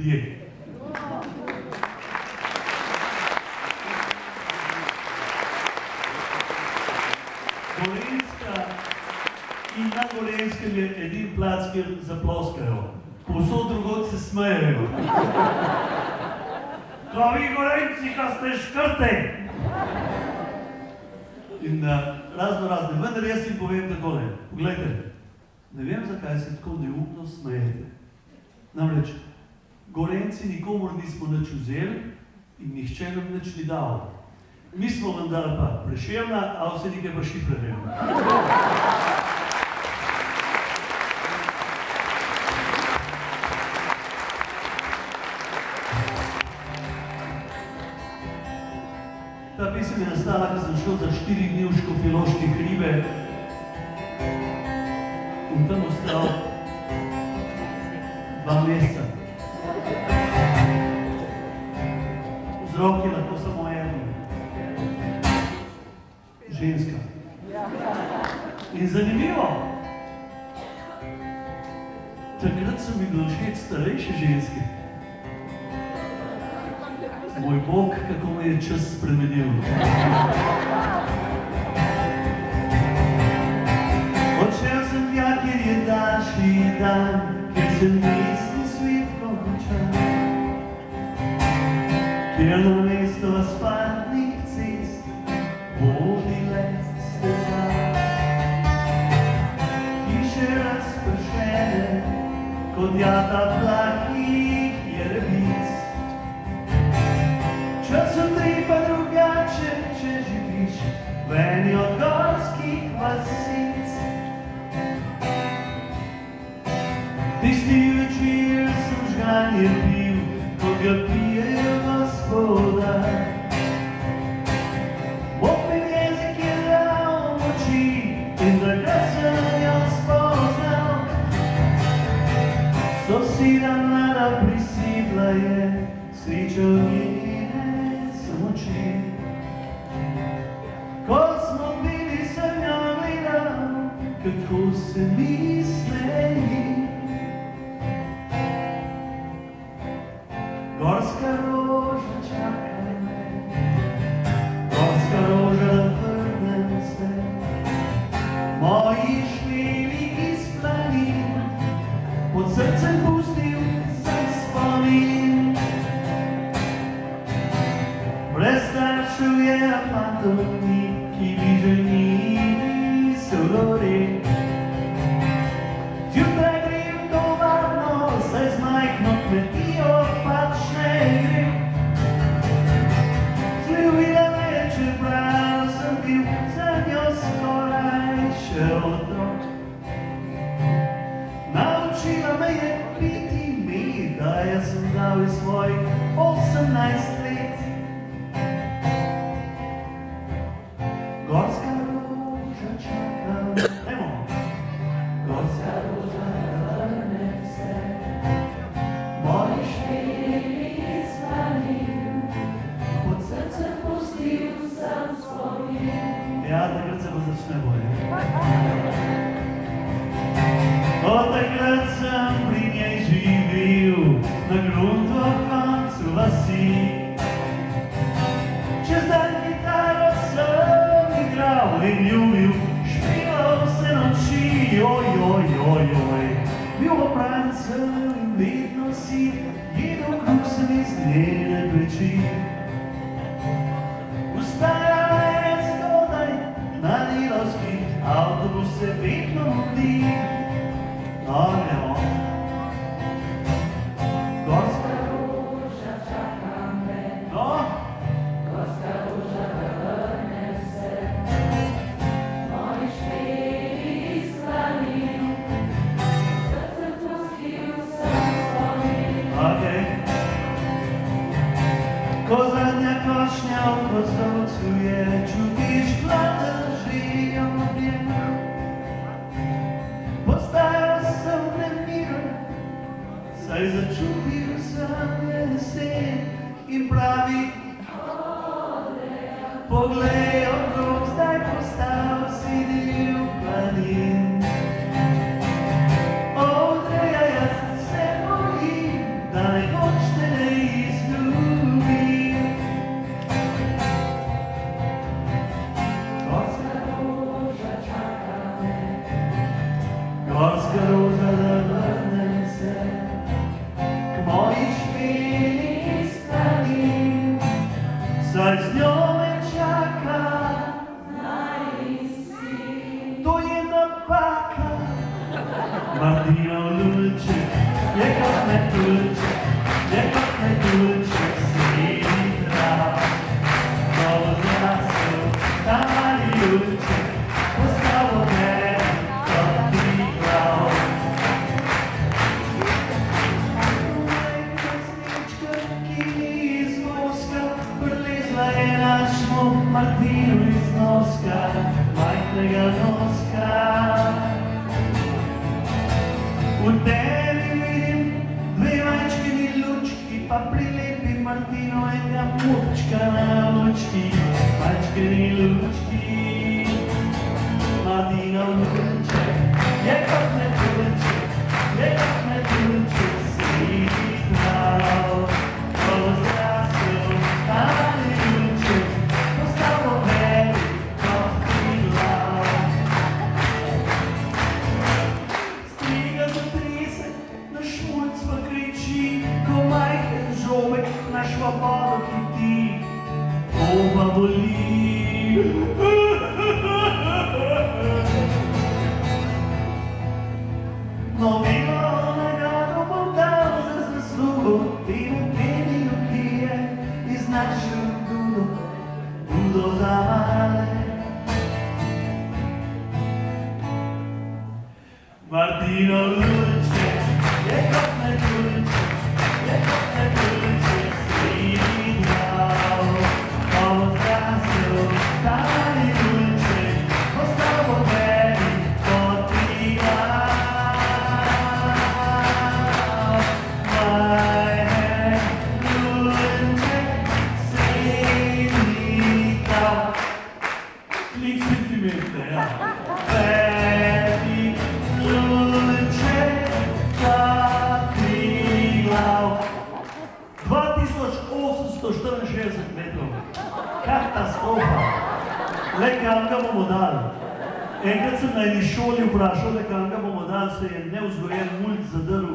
ljudje. Gorenjska in na Gorenskem je edin plac, kjer zaploskajo. Povsod drugod se smejejo. Ko vi Gorenjci, ko ste škrte! In razne, vendar jaz jim povem takole. Poglejte, ne vem, zakaj se tako neumno smejete. Namreč, Gorenjci nikomor nismo nič vzeli in nihče nam nič ni dal. Mi smo vam dali pa Prešerna, Avsenike pa Šifrerja. Ta pesem je nastala, ko sem šel za 4 dni v Škofjeloške hribe in tam ostal 2 meseca. Vzrok je lahko samo eno. Ženska. In zanimivo, takrat so mi bilo všeč starejše ženske. Moj Bog, kako me je čas spremenil. Odšel sem tja, kjer je daljši dan, kjer se mestni svet konča, kjer namesto asfaltnih cest vodi le steza. Hiše razpršene kot jata plahih jerebic. Časem treba drugače, če živiš v eni od gorskih vasic. Tisti večer sem žganje pil, kot ga pijejo gospoda. Mopin jezik je dal moči in takrat sem jo spoznal. Soseda mlada prisedla je, srečal njene samoči. Ko smo bili, sem jo gledal, kako se mi smeji. Gorska roža, čakaj me, gorska roža, vrnem se. Moji šmeli iz planin, pod srcem pustil sem spomin. Brez staršev je fantomnik, ki bi ženili se v lori. Zjutraj grem do varno, saj z majhno kmetijo pač ne grem. Zljubila me je, čeprav sem bil za njo skoraj še otrok. Naučila me je piti med, da jaz sem dal iz svojih 18 let. Gorska roža, čakam, ajmo. Gorska roža, vrne se, moji šmeli iz planin, pod srcem pustil sem spomin. Ja, takrat se pa začne boje. Od takrat sem pri njej živel, na gruntu ob koncu vasi. Čez dan kitaro sem igral in ljubil, špival vse noči, joj. Bil opran sem in vedno si, jedel kruh sem iz njene peči. Vstajala je zgodaj, na delavski avtobus se vedno mudi. No, gremo. Gorska roža, čaka me. No? Gorska roža, vrne se. Moji šmeli iz planin, srcem pustil sem spomin. Okej. Ko zadnja košnja v kozovcu je, čutiš hladen žijo njen. Postajal sem nemiren, saj začutil sem jesen in pravi: poglej okrog, zdaj postal si del planin. Odreja, jaz se bojim, da ne hočem Martinu iz noska, majhnega noska. V tebi vidim dve majčkini lučki, pa prilepim Martinu enega murčka na lučki, majčkini lučki. Martinov luček je kot metuljček, je kot metuljček, sredi prav. Pozdrastil, ali luček, postal bo velik kot krilav. Striga zatrese, na šmulc pa kriči, ko majhen žobek na švabodo hiti. Oba boli. Novino nagrado bom dal za zaslugo temu geniju, ki je iznašel Dudo za male. Martinov luček je kot metuljček, je kot metuljček, sredi prav. Pozdrastil, stari luček, postal bo velik kot krilav. Katastrofa. Le kam ga bomo dali? Enkrat sem na eni šoli vprašal, le kam ga bomo dali, se je nevzgojen mulj zadrl.